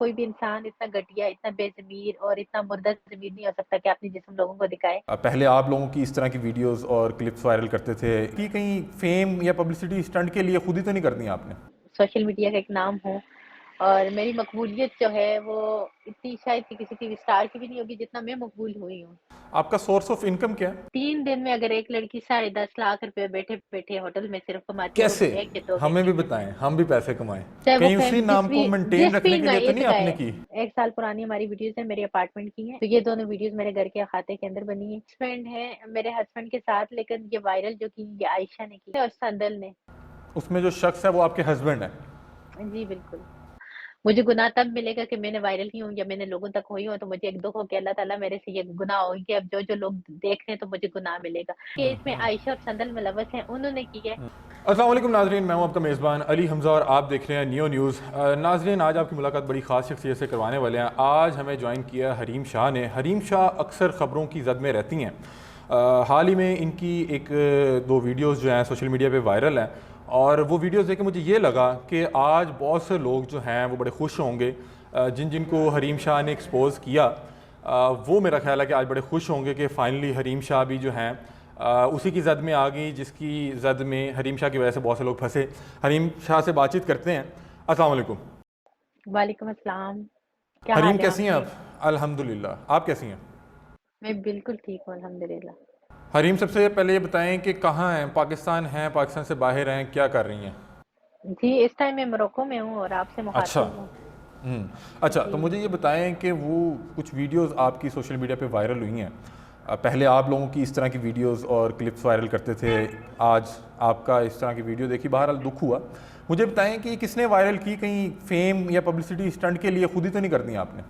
कोई भी इंसान इतना घटिया, इतना बेज़मीर और इतना मुर्दा ज़मीर नहीं हो सकता कि अपने जिस्म लोगों को दिखाए। पहले आप लोगों की इस तरह की वीडियोस और क्लिप्स वायरल करते थे कि कहीं फेम या पब्लिसिटी स्टंट के लिए खुद ही तो नहीं कर दी आपने? सोशल मीडिया का एक नाम हूँ और मेरी मकबूलियत जो है वो इतनी शायद कि किसी टीवी स्टार की भी नहीं होगी जितना मैं मकबूल हुई हूँ। आपका सोर्स ऑफ इनकम क्या है? 3 दिन में अगर एक लड़की 10.5 लाख रुपए बैठे-बैठे होटल में सिर्फ़ कमाती है, वो भी कैसे? 1 या 2 हमें घंटे भी के अंदर। बताएं, हम भी पैसे कमाएं। चाहे वो कहीं फ़ैम उसी नाम को मेंटेन जिस रखने के फ़ील्ड में लिए तो ये नहीं बताए, आपने की? 1 साल पुरानी हमारी वीडियोज़ है मेरे अपार्टमेंट की हैं, तो ये दोनों वीडियोज़ मेरे घर के अहाते के अंदर बनी है। फ्रेंड है मेरे हस्बैंड के साथ लेकिन ये वायरल जो की ये आयशा ने की और संदल ने। उसमें जो शख्स है वो आपके हस्बैंड है? जी, बिल्कुल। मुझे गुनाह तब मिलेगा कि मैंने वायरल की हूँ या मैंने लोगों तक हुई हूँ, तो मुझे एक दुःख हो कि अल्लाह ताला मेरे से ये गुनाह हो कि अब जो-जो लोग देख रहे हैं तो मुझे गुनाह मिलेगा। हुँ, केस में आयशा और संदल मुलव्वस हैं, उन्होंने की है। हुँ। अस्सलाम वालेकुम नाज़रीन, मैं हूँ आपका मेज़बान अली हमज़ा और आप देख रहे हैं नियो न्यूज़। नाज़रीन, आज आपकी मुलाकात बड़ी ख़ास शख्सियत से करवाने वाले हैं। आज हमें जॉइन किया हरीम शाह ने। हरीम शाह अक्सर ख़बरों की ज़द में रहती हैं। हाल ही में इनकी एक दो वीडियोज़ जो हैं सोशल मीडिया पे वायरल हैं और वो वीडियोज़ देख के मुझे ये लगा कि आज बहुत से लोग जो हैं वो बड़े खुश होंगे जिन जिनको हरीम शाह ने एक्सपोज़ किया। वो मेरा ख़्याल है कि आज बड़े खुश होंगे कि फ़ाइनली हरीम शाह भी जो हैं उसी की ज़द में आ गई जिसकी ज़द में हरीम शाह की वजह से बहुत से लोग फंसे। हरीम शाह से बातचीत करते हैं। अस्सलाम वालेकुम। वालेकुम अस्सलाम, क्या हरीम हाल है कैसी हैं आपके? आप? अल्हम्दुलिल्लाह, आप कैसी हैं? मैं बिल्कुल ठीक हूँ अल्हम्दुलिल्लाह। हरीम, सबसे पहले ये बताएं कि कहाँ हैं? पाकिस्तान हैं, पाकिस्तान से बाहर हैं, क्या कर रही हैं? जी, इस टाइम मैं मोरक्को में हूँ और आपसे अच्छा। मुखातिब हूँ। अच्छा, तो जी। मुझे ये बताएं कि वो कुछ वीडियोस आपकी सोशल मीडिया पे वायरल हुई हैं। पहले आप लोगों की इस तरह की वीडियोस और क्लिप्स वायरल करते थे, आज आपका इस तरह की वीडियो देखी, बहरहाल दुख हुआ। मुझे बताएं कि किसने वायरल की? कहीं फेम या पब्लिसिटी स्टंट के लिए खुद ही तो नहीं कर दी आपने?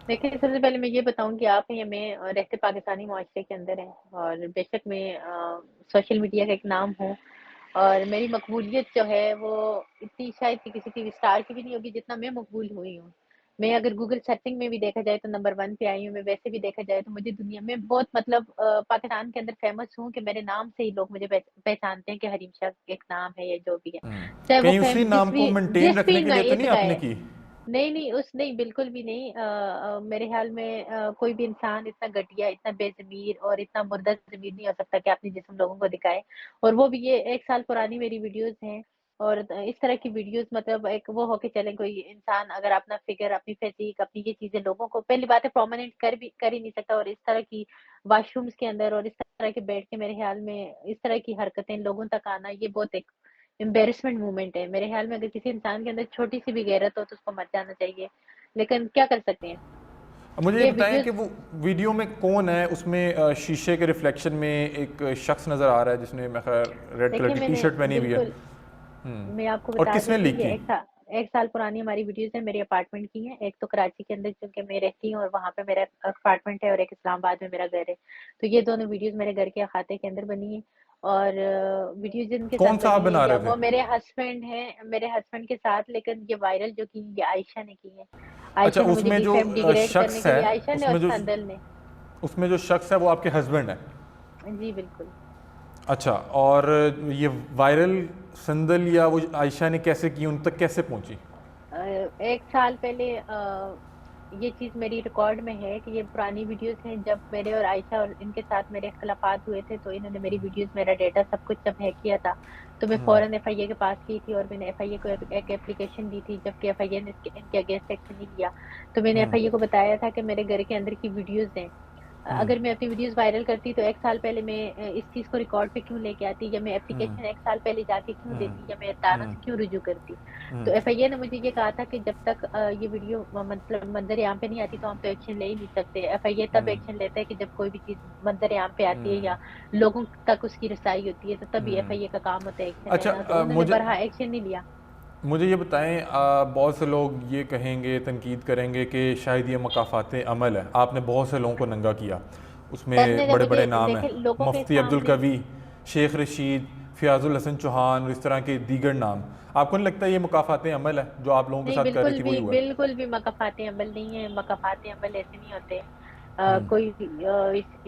देखिए, सबसे पहले मैं ये बताऊँ कि आप या मैं रहते पाकिस्तानी मुआशरे के अंदर हैं और बेशक मैं सोशल मीडिया का एक नाम हूँ और मेरी मकबूलियत जो है वो इतनी शायद कि किसी टीवी स्टार की भी नहीं होगी जितना मैं मकबूल हुई हूँ। मैं अगर गूगल सर्चिंग में भी देखा जाए तो नंबर 1 पे आई हूँ, मैं वैसे भी देखा जाए तो मुझे दुनिया में बहुत मतलब पाकिस्तान के अंदर फ़ेमस हूँ कि मेरे नाम से ही लोग मुझे पहचानते हैं कि हरीम शाह एक नाम है या जो भी है। चाहे वो कहीं फ़ेम उसी नाम को मेंटेन जिस रखने फ़ील्ड के में लिए तो ये नहीं आपने दिखाए की? नहीं, नहीं, नहीं, बिल्कुल भी नहीं। मेरे ख़्याल में कोई भी इंसान इतना घटिया, इतना बेज़मीर और इतना मुर्दा ज़मीर नहीं हो सकता कि अपने जिस्म लोगों को दिखाए। और वो भी ये 1 साल पुरानी मेरी वीडियोज़ हैं और इस तरह की वीडियोज़ मतलब एक वो हो के चले कोई इंसान अगर अपना फ़िगर, अपनी फ़िज़ीक, अपनी ये चीज़ें लोगों को पहली बात है प्रोमिनेंट कर ही नहीं सकता और इस तरह की वॉशरूम्स के अंदर और इस तरह के बैठ के मेरे ख़्याल में इस तरह की हरकतें लोगों तक आना ये बहुत एक एम्बैरेसमेंट मोमेंट है। मेरे ख़्याल में अगर किसी इंसान के अंदर छोटी-सी भी गैरत हो तो उसको मर जाना चाहिए। लेकिन क्या कर सकते हैं? अब मुझे ये ये बताएं वीडियोज़ कि वो वीडियो में कौन है? उसमें शीशे के रिफ्लेक्शन में एक शख्स नज़र आ रहा है जिसने मैं ख़ैर रेड कलर देखिए की टी मैंने शर्ट पहनी हुई है। बिल्कुल मैं आपको और बता किसने देती लीक हूँ ये की? 1 साल पुरानी हमारी वीडियोज़ हैं, मेरे अपार्टमेंट की हैं। एक तो कराची के अंदर क्योंकि मैं रहती हूँ और वहाँ पे मेरा अपार्टमेंट है और एक इस्लामाबाद में मेरा घर है। तो ये दोनों वीडियोज़ मेरे घर के अहाते के अंदर बनी हैं और वीडियो जिनके साथ कौन सा आप बनी है बना या रहे वो थे? मेरे हस्बैंड हैं, मेरे हस्बैंड के साथ लेकिन ये वायरल जो की ये आयशा ने की है। अच्छा, आयशा ने मुझे उसमें जो डिफेम डिग्रेड करने शख्स के है, लिए आयशा ने और संदल ने। उसमें जो शख्स है वो आपके हस्बैंड है? जी, बिल्कुल। अच्छा, और ये वायरल संदल या वो आयशा ने कैसे की, उन तक कैसे पहुंची? 1 साल पहले ये चीज़ मेरी रिकॉर्ड में है कि ये पुरानी वीडियोज़ हैं जब मेरे और आयशा और इनके साथ मेरे इख्तिलाफ़ात हुए थे, तो इन्होंने मेरी वीडियोज़, मेरा डेटा सब कुछ जब हैक किया था, तो मैं फ़ौरन एफआईए के पास गई थी और मैंने एफआईए को एक एप्लीकेशन दी थी, जबकि एफआईए ने इनके अगेंस्ट एक्शन नहीं लिया। तो मैंने एफआईए को बताया था कि मेरे घर के अंदर की वीडियोज़ हैं। अगर मैं अपनी वीडियोज़ वायरल करती तो 1 साल पहले मैं इस चीज़ को रिकॉर्ड पे क्यों लेके आती या मैं एप्लीकेशन 1 साल पहले जाके क्यों देती या मैं थानों से क्यों रुजू करती। तो एफआईए ने मुझे ये कहा था कि जब तक ये वीडियो मतलब मंज़र-ए-आम पे नहीं आती तो हम तो एक्शन ले ही नहीं सकते। एफआईए तब एक्शन लेता है कि जब कोई भी चीज़ मंज़र-ए-आम पे आती है या लोगों तक उसकी रसाई होती है, तो तभी एफआईए का काम होता है एक्शन अच्छा, लेना। तो उन्होंने मुझे बरहा एक्शन नहीं लिया। मुझे ये बताएं, बहुत से लोग ये कहेंगे, तनकीद करेंगे कि शायद ये मकाफ़ात अमल है। आपने बहुत से लोगों को नंगा किया, करने उसमें का बड़े मुझे बड़े नाम हैं, देखिए लोगों के मुफ्ती अब्दुल सामने कवी, शेख रशीद, फ़ियाज़ुल हसन चौहान और इस तरह के दीगर नाम। आपको नहीं लगता ये मकाफ़ात अमल है जो आप लोगों के नहीं, साथ कर रही थी वही हुआ है? बिल्कुल भी मकाफ़ात अमल नहीं है, मकाफ़ात अमल ऐसे नहीं होते। कोई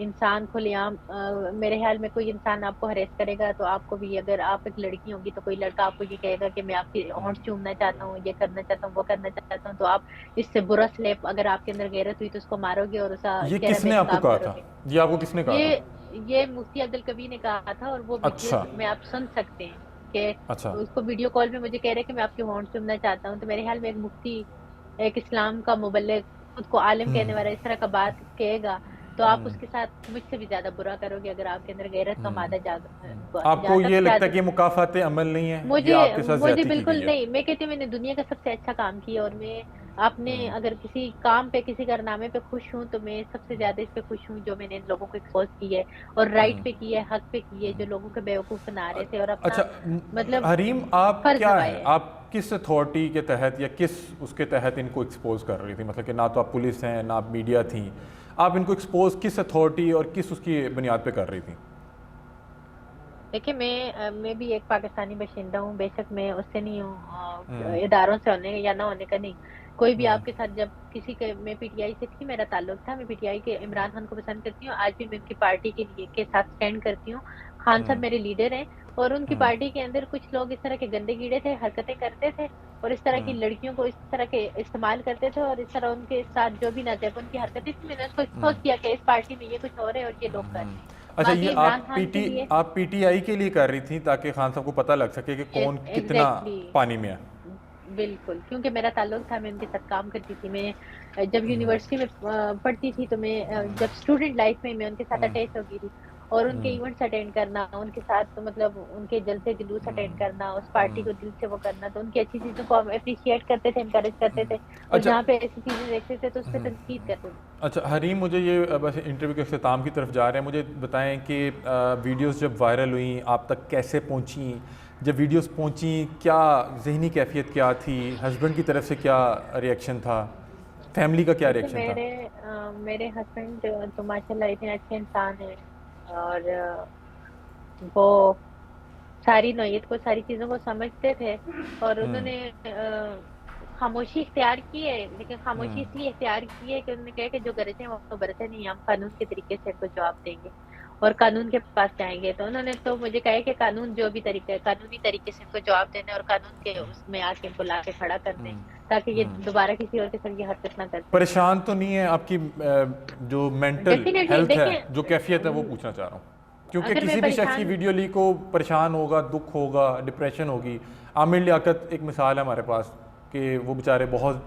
इंसान खुलेआम मेरे ख्याल में कोई इंसान आपको हरेस करेगा तो आपको भी, अगर आप एक लड़की होंगी तो कोई लड़का आपको ये कहेगा कि मैं आपकी होंठ चूमना चाहता हूँ, ये करना चाहता हूँ, वो करना चाहता हूँ, तो आप इससे बुरा स्लेप, अगर आपके अंदर गैरत हुई तो उसको मारोगे और उसका ये चेहरा किसने आपको बेनकाब कहा था? करोगे। ये आपको किसने कहा था? ये ये मुफ्ती अब्दुल कबीर ने कहा था, और वो अच्छा। वीडियोस में आप सुन सकते हैं कि अच्छा। उसको वीडियो कॉल में मुझे कह रहे हैं कि मैं आपकी होंठ चूमना चाहता हूँ। तो मेरे ख्याल में एक मुफ्ती, एक इस्लाम का मुबल्लिग, खुद को आलिम कहने वाला इस तरह का बात कहेगा तो आप उसके साथ मुझसे भी ज्यादा बुरा करोगे, अगर आपके अंदर गैरत का मादा आपको जाग ये लगता है जाग कि ये मुकाफात अमल नहीं है, ये मुझे आपके साथ मुझे ज्यादती की बिल्कुल गई है? नहीं, मैं कहती हूँ मैंने दुनिया का सबसे अच्छा काम किया, और मैं अपने अगर किसी काम पे, किसी कारनामे पे खुश हूँ तो मैं सबसे ज्यादा इस पे खुश हूँ जो मैंने इन लोगों को एक्सपोज की है, और राइट पे की है, हक पे की है, जो लोगों के बेवकूफ बना रहे थे और अच्छा, अपना मतलब हरीम, आप फर्ज क्या निभाए हैं? है। आप किस अथॉरिटी के तहत या किस उसके तहत इनको एक्सपोज कर रही थी? मतलब कि ना तो आप पुलिस हैं, ना आप मीडिया थी, आप इनको एक्सपोज किस अथॉरिटी और किस उसकी बुनियाद पे कर रही थी? देखिए मैं भी एक पाकिस्तानी बाशिंदा हूँ, बेशक मैं उससे नहीं हूँ, इदारों से होने या ना होने का नहीं। कोई भी आपके साथ, जब किसी के, मैं पीटीआई से थी, मेरा ताल्लुक था, मैं पीटीआई के इमरान खान को पसंद करती हूँ, आज भी मैं उनकी पार्टी के लिए के साथ स्टैंड करती हूँ। खान साहब मेरे लीडर हैं, और उनकी पार्टी के अंदर कुछ लोग इस तरह के गंदे कीड़े थे, हरकतें करते थे, और इस तरह की लड़कियों को इस तरह के इस्तेमाल करते थे, और इस तरह उनके साथ जो भी नाजायज उनकी हरकतें थी, मैंने उसको एक्सपोज किया कि इस पार्टी में ये कुछ हो रहा है और ये लोग कर रहे हैं। अच्छा, ये बाकी इमरान खान के लिए आप पीटीआई के लिए कर रही थी ताकि खान साहब को पता लग सके कि कौन कितना एग्जैक्टली, पानी में है? बिल्कुल, क्योंकि मेरा ताल्लुक था, मैं उनके साथ काम करती थी। मैं जब यूनिवर्सिटी में पढ़ती थी तो मैं जब स्टूडेंट लाइफ में मैं उनके साथ अटैच हो गई थी, और उनके इवेंट्स अटेंड करना, उनके साथ तो मतलब उनके जलसे जुलूस अटेंड करना, उस पार्टी को दिल से वो करना, तो उनकी अच्छी चीजों को हम अप्रिशिएट करते थे, इनकरेज करते थे, और अच्छा। जहाँ पे ऐसी चीजें देखते थे तो उस पर तनकीद करते थे। अच्छा हरीम, मुझे ये बस इंटरव्यू के अख्ताम की तरफ जा रहे हैं, मुझे बताएं कि वीडियोस जब वायरल हुई आप तक कैसे पहुंची? जब वीडियोस पहुंची, क्या जहनी कैफियत क्या थी? हस्बैंड की तरफ से क्या रिएक्शन था? फैमिली का क्या देखिए रिएक्शन था? मेरे हस्बैंड तो माशाल्लाह इतने अच्छे इंसान हैं, और वो सारी नौयत को, सारी चीज़ों को समझते थे, और उन्होंने खामोशी इख्तियार की है, लेकिन खामोशी इसलिए इख्तियार की है कि उन्होंने कहा कि जो गलत है वो तो गलत है, नहीं, हम कानून के तरीके से इनको जवाब देंगे और कानून के पास जाएंगे। तो उन्होंने तो मुझे कहा है कि कानून जो भी तरीका है, कानूनी तरीके से इनको जवाब देने और कानून के उसमें आके इनको ला के खड़ा कर दें, ताकि ये दोबारा किसी और के संग ये हरकत ना कर सके। परेशान तो नहीं है आपकी जो मेंटल डेफिनेटली हेल्थ है, देखें, जो कैफियत है, वो पूछना चाह रहा हूँ? क्योंकि अगर मैं किसी भी शख्स की परेशान, वीडियो लीक हो, परेशान होगा, दुख होगा, डिप्रेशन होगी। आमिर लियाकत एक मिसाल है हमारे पास कि वो बेचारे बहुत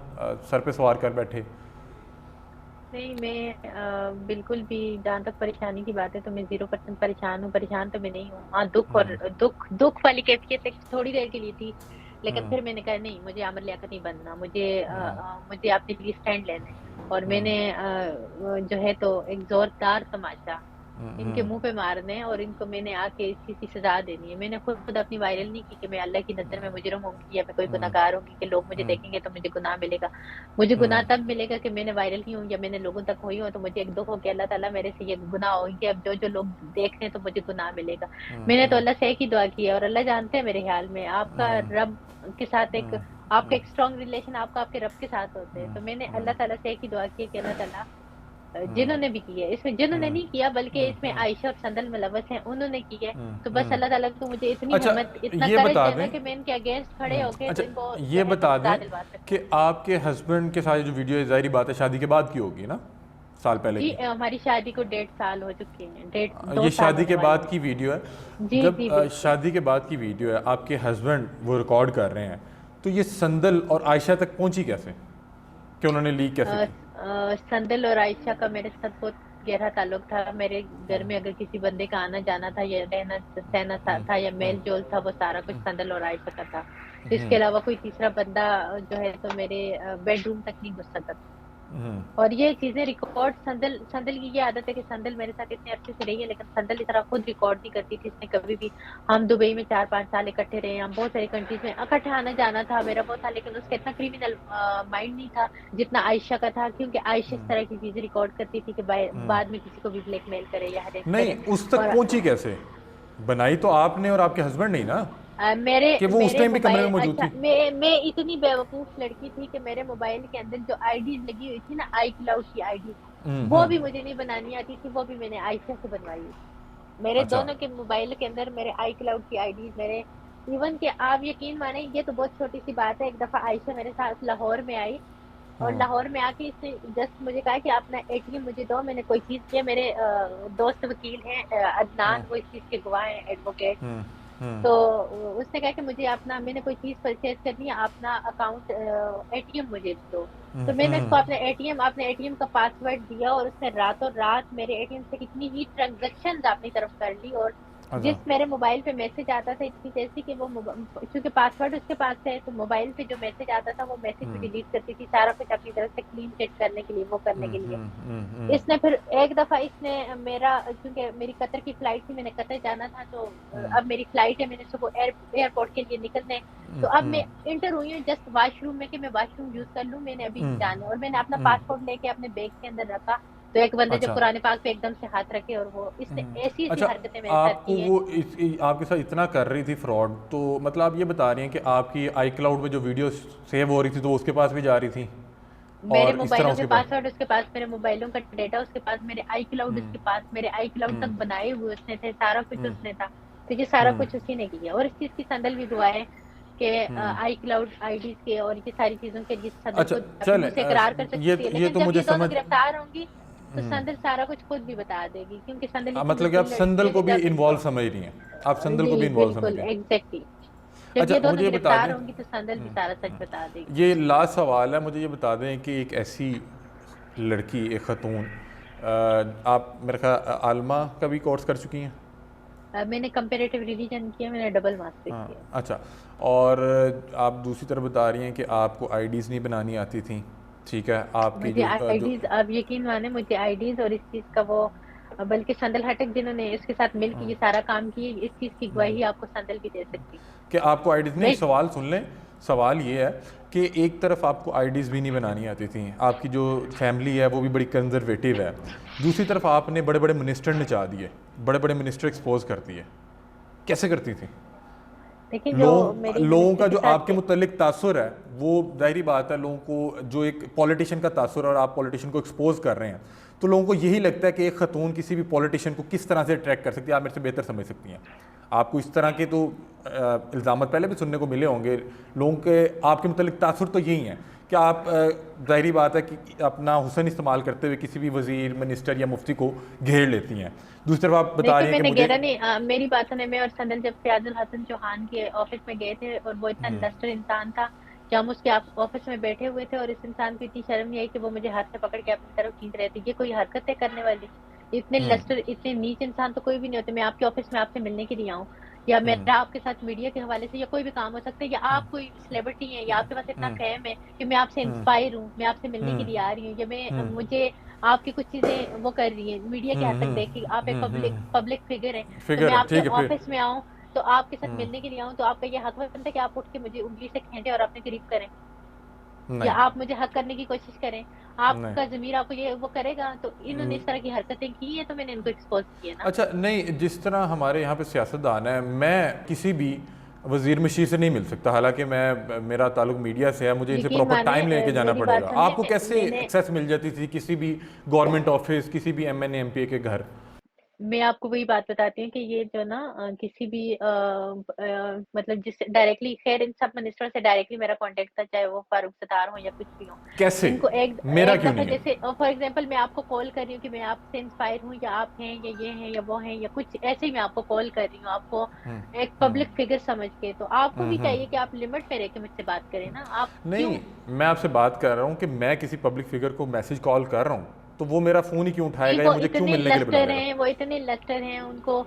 सर पे सवार कर बैठे। नहीं, मैं बिल्कुल भी, जहाँ तक परेशानी की बात है तो मैं 0% परेशान हूँ, परेशान तो मैं नहीं हूँ। हाँ, दुख और दुख वाली कैफियत एक थोड़ी देर के लिए थी, लेकिन फिर मैंने कहा नहीं, मुझे आमिर लियाकत नहीं बनना, मुझे अपने लिए स्टैंड लेना है, और मैंने जो है तो एक जोरदार तमाचा इनके मुंह पे मारने हैं, और इनको मैंने आके इस चीज की सजा देनी है। मैंने खुद अपनी वायरल नहीं की कि मैं अल्लाह की नजर में मुजरिम होंगी या मैं कोई गुनाहगार होंगी कि लोग मुझे देखेंगे तो मुझे गुनाह मिलेगा। मुझे गुनाह तब मिलेगा कि मैंने वायरल की हूँ या मैंने लोगों तक हुई हूँ, तो मुझे एक दुख हो कि अल्लाह ताला मेरे से ये गुनाह हो कि अब जो जो लोग देख रहे हैं तो मुझे गुनाह मिलेगा। मैंने तो अल्लाह से एक ही दुआ की है, और अल्लाह जानते हैं मेरे ख्याल में आपका रब के साथ एक, आपका एक स्ट्रॉन्ग रिलेशन आपका आपके रब के साथ होते हैं। तो मैंने अल्लाह ताला से एक ही दुआ की है कि अल्लाह ताला, जिन्होंने भी की है, इसमें जिन्होंने नहीं किया बल्कि इसमें आयशा और संदल मुलव्वस हैं, उन्होंने की है, तो बस अल्लाह ताला को मुझे इतनी अच्छा, हिम्मत, इतना ये करेज बता देना दें। कि मैं इनके अगेंस्ट खड़े होके अच्छा, इनको ये जो है तो बता सजा दें दिलवा सकूं। कि आपके हस्बैंड के साथ जो वीडियो है, ज़ाहिर बात है शादी के बाद की होगी ना, साल पहले जी, की? हमारी शादी को 1.5 साल हो चुके हैं, डेढ़ दो ये साल शादी होने के वाले बाद हैं। की वीडियो है। जी जब जी बिल्कुल। शादी के बाद की वीडियो है, आपके हस्बैंड वो रिकॉर्ड कर रहे हैं, तो ये संदल और आयशा तक पहुंची कैसे, कि उन्होंने लीक कैसे की? संदल और आयशा का मेरे साथ बहुत गहरा ताल्लुक था। मेरे घर में अगर किसी बंदे का आना जाना था या रहना सहना था या मेल जोल था, वो सारा कुछ संदल और आयशा का था। इसके अलावा कोई तीसरा बंदा जो है तो मेरे बेडरूम तक नहीं घुस सकता था। और ये चीजें रिकॉर्ड, संदल संदल की ये आदत है कि संदल मेरे साथ इतने अरसे से रही है, लेकिन संदल इस तरह खुद रिकॉर्ड नहीं करती थी इसने कभी भी। हम दुबई में 4-5 साल इकट्ठे रहे, हम बहुत सारी कंट्रीज में इकट्ठे आना जाना था, मेरा बहुत था, लेकिन उसका इतना क्रिमिनल माइंड नहीं था जितना आयशा का था, क्योंकि आयशा इस तरह की चीजें रिकॉर्ड करती थी कि बाद में किसी को भी ब्लैकमेल करे या हरेस नहीं, करे। उस तक और पहुंची कैसे? बनाई तो आपने और आपके हस्बैंड नहीं ना? मेरे कि वो उस मेरे टाइम भी कमरे मोबाइल, में मौजूद अच्छा थी? मैं इतनी बेवकूफ लड़की थी कि मेरे मोबाइल के अंदर जो आईडीज लगी हुई थी ना, आई क्लाउड की आईडी, वो हम्म। भी मुझे नहीं बनानी आती थी, वो भी मैंने आयशा से बनवाई। मेरे अच्छा। दोनों के मोबाइल के अंदर मेरे आई क्लाउड की आईडीज, मेरे इवन के, आप यकीन माने ये तो बहुत छोटी सी बात है, एक दफा आयशा मेरे साथ लाहौर में आई, और हम्म लाहौर में आके इसने जस्ट मुझे कहा कि अपना एटीएम मुझे दो, मैंने कोई चीज किया, मेरे दोस्त वकील हैं, हम्म अदनान, वो इस चीज के गवाह हैं, एडवोकेट। हम्म हम्म तो उसने कहा कि मुझे अपना, मैंने कोई चीज परचेज करनी है, अपना अकाउंट एटीएम मुझे दो। तो मैंने उसको हम्म। अपने एटीएम का पासवर्ड दिया, और उसने रातों रात मेरे एटीएम से कितनी ही ट्रांजैक्शन अपनी तरफ कर ली, और अच्छा। जिस मेरे मोबाइल पे मैसेज आता था इतनी तेज थी कि वो क्योंकि पासवर्ड उसके पास है, तो मोबाइल पे जो मैसेज आता था वो मैसेज भी डिलीट करती थी, सारा कुछ अपनी तरफ से क्लीन चिट करने के लिए, वो करने के लिए। इसने फिर एक दफा इसने मेरा, क्योंकि मेरी कतर की फ्लाइट थी, मैंने कतर जाना था, तो अब मेरी फ्लाइट है, मैंने सुबह एयरपोर्ट के लिए निकलना है। तो अब मैं इंटर हुई हूँ जस्ट वॉशरूम में कि मैं वॉशरूम यूज कर लूँ, मैंने अभी जाना है, और मैंने अपना पासपोर्ट लेके अपने बैग के अंदर रखा, तो एक बंदे जो अच्छा। कुरान पाक पे एकदम से हाथ रखे, और वो इसने ऐसी ऐसी अच्छा, हरकतें मेरे साथ आपको की हैं। वो आपके साथ इतना कर रही थी फ्रॉड, तो मतलब आप ये बता रही हैं कि आपकी आई क्लाउड में जो वीडियो सेव हो रही थी तो वो उसके पास भी जा रही थी, मेरे और इस तरह मोबाइलों के उसके पास? पासवर्ड उसके पास, मेरे मोबाइलों का डेटा उसके पास, मेरे आई क्लाउड उसके पास, मेरे आई क्लाउड तक बनाए हुए उसने थे, सारा कुछ उसने था। तो ये सारा कुछ उसी ने किया, और इस चीज की संदल भी दुआ है कि आई क्लाउड आईडीज के और ये सारी चीजों के, जिस संदल अच्छा, खुद अपने चले मुंह से इकरार कर सकती है, ये लेकिन तो जब मुझे ये दोनों समझ। गिरफ्तार होंगी तो संदल सारा कुछ खुद भी बता देगी, क्योंकि संदल इतनी मतलब कि आप वकील लड़की संदल है को कि भी जब इन्वॉल्व इसको, समझ रही हैं? आप संदल को भी जी इन्वॉल्व समझ बिल्कुल रही हैं? एग्जैक्टली, जब अच्छा, ये दोनों मुझे ये बता गिरफ्तार दें, होंगी तो संदल भी सारा सच बता देगी। ये लास्ट सवाल है, मुझे ये बता दें कि एक ऐसी लड़की, एक खतून, आप मेरे ख्याल आलमा का भी कोर्स कर चुकी हैं? मैंने कंपेरेटिव रिलीजन किया, मैंने डबल मास्टर हाँ। किया। अच्छा। और आप दूसरी तरफ बता रही हैं कि आपको आईडीज़ नहीं बनानी आती थी, ठीक है, आपकी मुझे जो आईडीज, आप यकीन माने, मुझे आईडीज और इस चीज का वो, बल्कि संदल हटक जिन्होंने इसके साथ मिलकर ये सारा काम किया, इस चीज की गवाही आपको संदल भी दे सकती है। कि आपको आईडीज़ नहीं, मैं एक सवाल सुन लें। सवाल ये है कि एक तरफ आपको आईडीज़ भी नहीं बनानी आती थी, आपकी जो फैमिली है वो भी बड़ी कंजर्वेटिव है, दूसरी तरफ आपने बड़े बड़े मिनिस्टर नचा दिए, बड़े बड़े मिनिस्टर एक्सपोज कर दिए, कैसे करती थी? लेकिन जो मेरी लोगों मिनिस्टर का के जो आपके साथ, मुतल्लिक तासुर है, वो ज़ाहिरी बात है, लोगों को जो एक पॉलिटिशियन का तासुर है और आप पॉलिटिशियन को एक्सपोज कर रहे हैं, तो लोगों को यही लगता है कि एक खतून किसी भी पॉलिटिशियन को किस तरह से ट्रैक कर सकती है। आप मेरे से बेहतर समझ सकती हैं। आपको इस तरह के तो इल्ज़ाम पहले भी सुनने को मिले होंगे लोगों के, आपके मुतल्लिक तासुर तो यही हैं कि आप ज़ाहिरी बात है कि अपना हुस्न इस्तेमाल करते हुए किसी भी वज़ीर, मिनिस्टर या मुफ्ती को घेर लेती हैं। दूसरी तरफ आप बता लेकिन रही हैं कि मैंने मुझे। घेरा नहीं, मेरी बात सुने, मैं और संदल जब फयाजुल हसन चौहान के ऑफिस में गए थे, और वो इतना लस्टर इंसान था कि हम उसके ऑफिस में बैठे हुए थे, और इस इंसान को इतनी शर्म नहीं आई कि वो मुझे हाथ से पकड़ के अपनी तरफ खींच रहे थे। ये कोई हरकत है करने वाली? इतने लस्टर, इतने नीच इंसान तो कोई भी नहीं होते। मैं आपके ऑफिस में आपसे मिलने के लिए आऊँ, या मेरा आपके साथ मीडिया के हवाले से या कोई भी काम हो सकता है, या आप कोई सेलिब्रिटी हैं, या आपके पास इतना फेम है कि मैं आपसे इंस्पायर हूँ, मैं आपसे मिलने के लिए आ रही हूँ, या मैं मुझे आपकी कुछ चीजें वो कर रही है, मीडिया के हद तक देख के आप एक पब्लिक पब्लिक फिगर है, तो मैं फिगर है, आपके ठीक है फिर। ऑफिस में आऊँ, तो आपके साथ मिलने के लिए आऊँ, तो आपका ये हक बनता है कि आप उठ के मुझे उंगली से खींचे और अपने करीब करें, या नहीं आप मुझे हक करने की कोशिश करें। नहीं। आपका ज़मीर आपको ये वो करेगा? तो इन्होंने इस तरह की हरकतें की है, तो मैंने इनको एक्सपोज किया ना। अच्छा, नहीं, जिस तरह हमारे यहाँ पे सियासतदान है, मैं किसी भी वज़ीर मशीर से नहीं मिल सकता, हालांकि मैं, मेरा ताल्लुक मीडिया से है, मुझे इनसे यकीन प्रॉपर माने, टाइम लेके जाना मेरी बात पड़ेगा। सुने, आपको कैसे मैंने, एक्सेस मिल जाती थी किसी भी गवर्नमेंट ऑफिस, किसी भी एमएनए एमपी के घर? मैं आपको वही बात बताती हूँ कि ये जो ना किसी भी मतलब जिससे डायरेक्टली, खैर इन सब मिनिस्टरों से डायरेक्टली मेरा कांटेक्ट था, चाहे वो फारूक सत्तार हो या कुछ भी हो। कैसे? इनको एक मेरा एक क्यों दफा, नहीं है? जैसे फॉर एग्जांपल मैं आपको कॉल कर रही हूँ कि मैं आपसे इंस्पायर हूँ, या आप हैं, या ये हैं, या वो हैं, या कुछ ऐसे ही मैं आपको कॉल कर रही हूँ, आपको एक पब्लिक फिगर समझ के, तो आपको भी चाहिए कि आप लिमिट में रह के मुझसे बात करें ना। आप क्यों? नहीं, मैं आपसे बात कर रहा हूँ कि मैं किसी पब्लिक फिगर को मैसेज कॉल कर रहा हूँ, तो वो मेरा फ़ोन ही क्यों नहीं, उठाएगा या वो मुझे क्यों इतने मिलने के लिए लस्टर बुलाएगा? हैं, वो इतने लस्टर हैं, उनको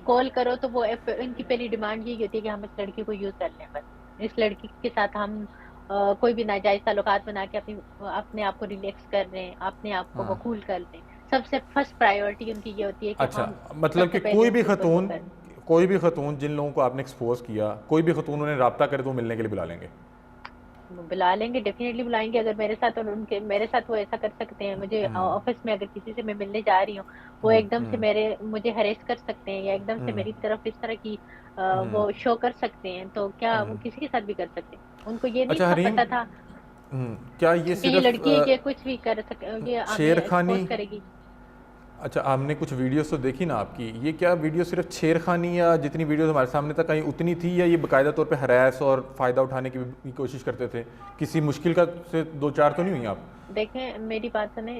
कॉल करो तो वो इनकी पहली डिमांड यही होती है कि हम इस लड़की को यूज कर लें, बस इस लड़की के साथ हम कोई भी नाजायज ताल्लुकात बना के अपने आप को रिलैक्स कर रहे हैं, अपने आप को वो कूल कर लें। सबसे फर्स्ट प्रायोरिटी उनकी ये होती है कि अच्छा, हम मतलब सबसे कि पहले उसके ऊपर वो करें। कोई भी खतून जिन लोगों को आपने एक्सपोज किया, कोई भी खतून उन्हें रब्ता करे तो वो मिलने के लिए बुला लेंगे? बुला लेंगे, डेफिनेटली बुलाएंगे। अगर मेरे साथ और उनके मेरे साथ वो ऐसा कर सकते हैं, मुझे ऑफिस में अगर किसी से मैं मिलने जा रही हूँ, वो एकदम से मेरे मुझे हरेस कर सकते हैं या एकदम से मेरी तरफ इस तरह की वो शो कर सकते हैं, तो क्या वो किसी के साथ भी कर सकते हैं? उनको ये नहीं अच्छा था, हरीम, पता था क्या ये कि ये सिर्फ लड़की है, ये कुछ भी कर सक, ये हमें छेड़खानी? एक्सपोज करेगी। अच्छा, हमने कुछ वीडियोस तो देखी ना आपकी, ये क्या वीडियो सिर्फ छेड़खानी या जितनी वीडियोस हमारे सामने तक आई उतनी थी, या ये बाकायदा तौर पे हरास और फ़ायदा उठाने की भी कोशिश करते थे? किसी मुश्किल का से दो चार तो नहीं हुई आप? देखें मेरी बात सुने,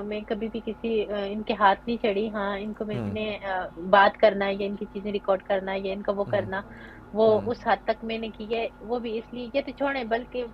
मैं कभी भी किसी इनके हाथ नहीं चढ़ी। हाँ, इनको मैंने बात करना या इनकी चीजें रिकॉर्ड करना या इनका वो करना, वो उस हद तक मैंने की है। वो भी इसलिए, ये तो छोड़े, बल्कि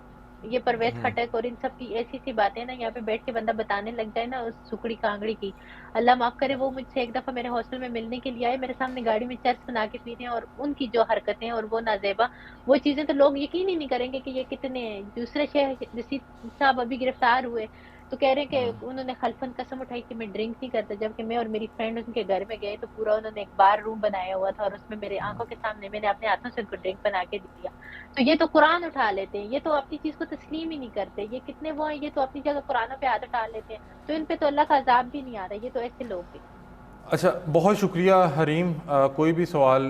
ये परवेज खटक और इन सब की ऐसी सी बातें ना यहाँ पे बैठ के बंदा बताने लग जाए ना, उस सुकड़ी कांगड़ी की। अल्लाह माफ करे, वो मुझसे एक दफा मेरे हॉस्टल में मिलने के लिए आए, मेरे सामने गाड़ी में चर्च बना के पी रहे हैं, और उनकी जो हरकतें और वो नाजेबा, वो चीजें तो लोग यकीन ही नहीं करेंगे कि ये कितने। दूसरे शहर रशीद साहब अभी गिरफ्तार हुए, तो कह रहे हैं कि उन्होंने खलफन कसम उठाई कि मैं ड्रिंक नहीं करता, जबकि मैं और मेरी फ्रेंड उनके घर में गए तो पूरा उन्होंने एक बार रूम बनाया हुआ था और उसमें मेरे आंखों के सामने मैंने अपने हाथों से उनको ड्रिंक बना के दिया। तो ये तो कुरान उठा लेते हैं, ये तो अपनी चीज को तस्लीम ही नहीं करते। ये कितने वो हैं, ये तो अपनी जगह कुरानों पे हाथ उठा लेते हैं, तो इन पे तो अल्लाह का अजाब भी नहीं आ रहा। ये तो ऐसे लोग भी। अच्छा, बहुत शुक्रिया हरीम। कोई भी सवाल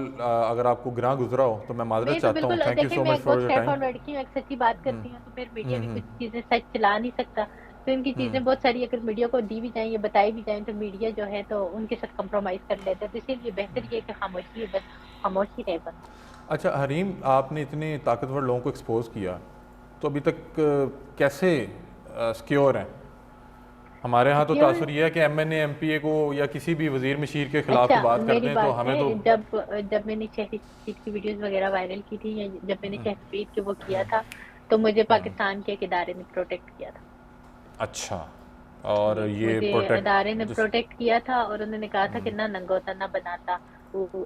अगर आपको गिरा गुजरा हो तो मैं माजरत मैं तो चाहता हूँ। बिल्कुल, थैंक यू देखिए सो मैं मच एक फॉर बहुत योर स्ट्रेट टाइम। फॉरवर्ड लड़की हूँ, एक सच्ची बात करती हूँ, तो फिर मीडिया भी कुछ चीजें सच चला नहीं सकता। तो इनकी चीजें बहुत सारी अगर मीडिया को दी भी जाए या बताई भी जाए, तो मीडिया जो है तो उनके साथ कंप्रोमाइज कर लेते हैं। तो इसीलिए बेहतर ये है कि खामोशी है, बस खामोशी रहे बस। अच्छा हरीम, आपने इतने ताकतवर लोगों को एक्सपोज किया, तो अभी तक कैसे सिक्योर हैं? हमारे यहाँ तो सिक्योर। तासुर ये है कि एमएनए एमपीए को या किसी भी वजीर मशीर के खिलाफ अच्छा, की बात कर मेरी दें तो बात हमें तो। है, जब जब मैंने शहरीद की वीडियोस वगैरह वायरल की थी, या जब मैंने शहरीद के वो किया था, तो मुझे पाकिस्तान के एक इदारे ने प्रोटेक्ट किया था। अच्छा, और जी, ये मुझे अदारे ने प्रोटेक्ट जिस। प्रोटेक्ट किया था और उन्होंने कहा था कि ना नंगा होता ना बनाता।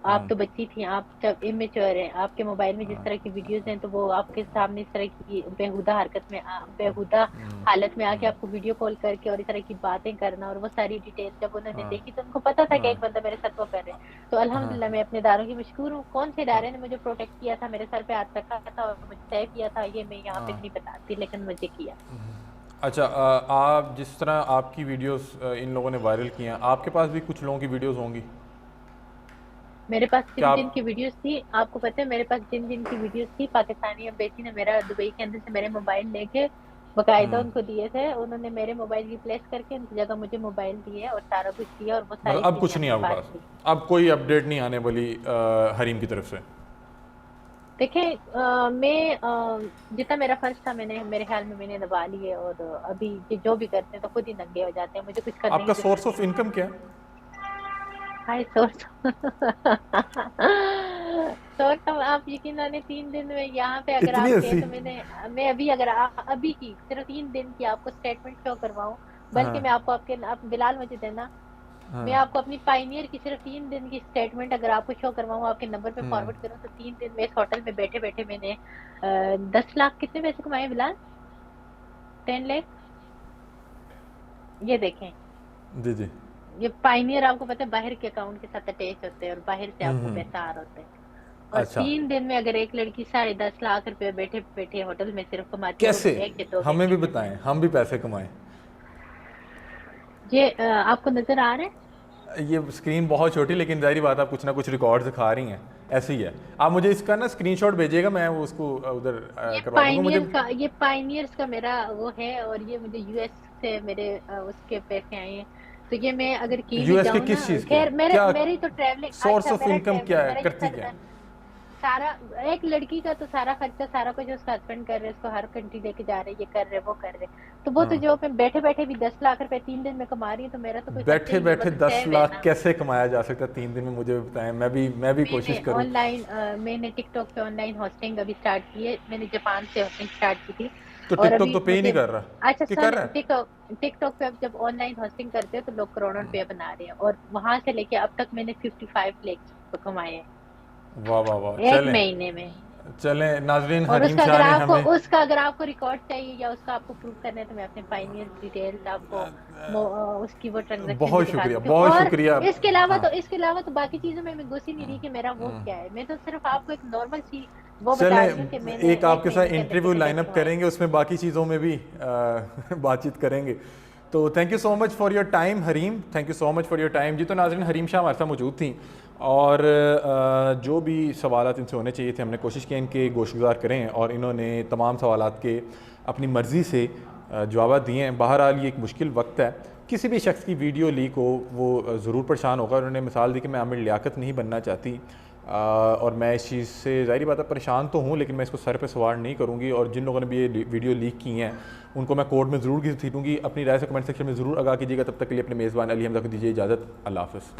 आप तो बच्ची थी, आप जब इमेच्योर हैं, आपके मोबाइल में जिस तरह की वीडियोस हैं, तो वो आपके सामने इस तरह की बेहुदा हरकत में बेहुदा हालत में आके आपको वीडियो कॉल करके और इस तरह की बातें करना, और वो सारी डिटेल जब उन्होंने देखी तो उनको पता था कि एक बंदा मेरे साथ वो कर रहे हैं। तो अल्हम्दुलिल्लाह मैं अपने इदारों की मशकूर हूँ। कौन से इदारे ने मुझे प्रोटेक्ट किया था, मेरे सर पे हाथ रखा था और मुझे तय किया था, ये मैं यहाँ पे नहीं बताती, लेकिन मुझे किया। अच्छा, आप जिस तरह आपकी वीडियोस इन लोगों ने वायरल की हैं, आपके पास भी कुछ लोगों की वीडियोस होंगी मेरे पास क्या जिन जिन आप? की वीडियोस थी, आपको पता है, मेरे पास जिन जिन की वीडियोस थी, पाकिस्तानी एम्बेसी ने मेरा दुबई के अंदर से मेरे मोबाइल लेके बकायदा उनको दिए थे। उन्होंने मेरे मोबाइल रिप्लेस करके उनकी जगह मुझे मोबाइल दिए और सारा कुछ दिया, और वो मतलब सारी अब चीजें कुछ नहीं है अपने आपके पास पास? थी। अब कोई अपडेट नहीं आने वाली हरीम की तरफ से? देखिए, मैं जितना मेरा फर्ज था, मैंने मेरे ख्याल में मैंने दबा लिए, और अभी ये जो भी करते हैं तो खुद ही नंगे हो जाते हैं, मुझे कुछ करने की आपका जरूरत सोर्स ऑफ नहीं है। इनकम क्या है? High source. सोर्स अब आप यकीन माने, 3 दिन में यहाँ पे अगर इतनी आप कहे हंसी। तो मैं अभी अगर अभी की सिर्फ 3 दिन की आपको स्टेटमेंट शो करवाऊं, बल्कि मैं हाँ आपको आप बिलाल मुझे देना, मैं आपको अपनी पाइनियर की सिर्फ 3 दिन की स्टेटमेंट अगर आपको शो करवाऊं, आपके नंबर पे फॉरवर्ड करूं, तो 3 दिन में इस होटल में बैठे बैठे मैंने 10 लाख कितने पैसे कमाए बिलाल? 10 लाख। ये देखें, जी जी। ये पाइनियर आपको पता है बाहर के अकाउंट के साथ अटैच होते हैं और बाहर से आपको पैसा आ रहा होता है। और अच्छा, 3 दिन में अगर एक लड़की 10.5 लाख रुपए बैठे बैठे होटल में सिर्फ कमाती है, वो कैसे? भी 1 या 2 दिन हमें के भी लिए। बताएं, हम भी पैसे कमाएं। ये आपको नजर आ रहा है? ये स्क्रीन बहुत छोटी, लेकिन ज़ाहिर बात आप कुछ ना कुछ रिकॉर्ड दिखा रही हैं। ऐसे ही है। आप मुझे इसका ना स्क्रीनशॉट भेजिएगा, मैं वो उसको उधर करवा दूंगा मुझे। ये पाइनियर्स का मेरा वो है, और ये मुझे यूएस से मेरे उसके पैसे आए हैं। तो ये मैं अगर की भी यूएस के जाऊँ ना, किस चीज़ के? खैर मेरे क्या मेरी तो ट्रैवलिंग, सोर्स अच्छा ऑफ मेरा इनकम क्या ट्रैवलिंग, है, मेरा ये करती क्या सर है? सारा, एक लड़की का तो सारा खर्चा सारा कुछ उसका हस्बैंड कर रहे हैं, उसको हर कंट्री लेके जा रहे हैं, ये कर रहे वो कर रहे। तो वो तो जो मैं बैठे बैठे भी 10 लाख रुपए 3 दिन में कमा रही हूँ, तो मेरा तो कोई खर्चा बैठे ही नहीं, वो बैठे तो 10 लाख सेव है। कैसे कमाया जा सकता है 3 दिन में, मुझे भी बताएं, मैं भी कोशिश करूं। मैंने टिकटॉक पे ऑनलाइन होस्टिंग अभी स्टार्ट की है, मैंने जापान से होस्टिंग स्टार्ट की थी। तो और टिकटॉक अभी तो पे ही नहीं मुझे, कर रहा अच्छा कि कर सुन, रहा है? टिकटॉक टिकटॉक पे अब जब ऑनलाइन होस्टिंग करते हो तो लोग करोड़ों रुपया बना रहे हैं, और वहां से लेके अब तक मैंने 55 लाख कमाए हैं वाह वाह वाह, एक चलें। महीने में। चलें नाजरीन, और हरीम शाह ने हमें। उसका अगर आपको रिकॉर्ड चाहिए या उसका आपको प्रूव करना है, तो मैं अपने फाइनेंस डिटेल्स आपको उसकी वो ट्रांजैक्शन भी बहुत दिखा शुक्रिया, सकती हूँ। बहुत और शुक्रिया। हाँ। इसके अलावा तो बाकी चीजों में मैं घुस ही नहीं रही कि मेरा वो क्या है। मैं तो सिर्फ आपको एक नॉर्मल सी वो बता रही हूँ कि चलें, मैंने एक एक आपके साथ महीने के अंदर इंटरव्यू कितने टेस्ट लाइनअप करवाए। करेंगे, उसमें बाकी चीज़ों में भी बातचीत करेंगे। तो thank you so much for your time Hareem, thank you so much for your time ji. तो नाज़रीन, हरीम शाह हमारे साथ मौजूद थी और जो भी सवालात इनसे होने चाहिए थे हमने कोशिश की इनके गोशगुजार करें, और इन्होंने तमाम सवालात के अपनी मर्ज़ी से जवाब दिए हैं। बहरहाल ये एक मुश्किल वक्त है, किसी भी शख्स की वीडियो लीक हो वो ज़रूर परेशान होगा। उन्होंने मिसाल दी कि मैं आमिर लियाकत नहीं बनना चाहती, और मैं इस चीज़ से ज़ाहिर बात है परेशान तो हूँ, लेकिन मैं इसको सर पे सवार नहीं करूँगी। और जिन लोगों ने भी ये वीडियो लीक की हैं उनको मैं कोर्ट में ज़रूर घसीटूँगी। अपनी राय से कमेंट सेक्शन में ज़रूर आगाह कीजिएगा। तब तक के लिए अपने मेज़बान अली हमज़ा को दीजिए इजाज़त। अल्लाह हाफ़िज़।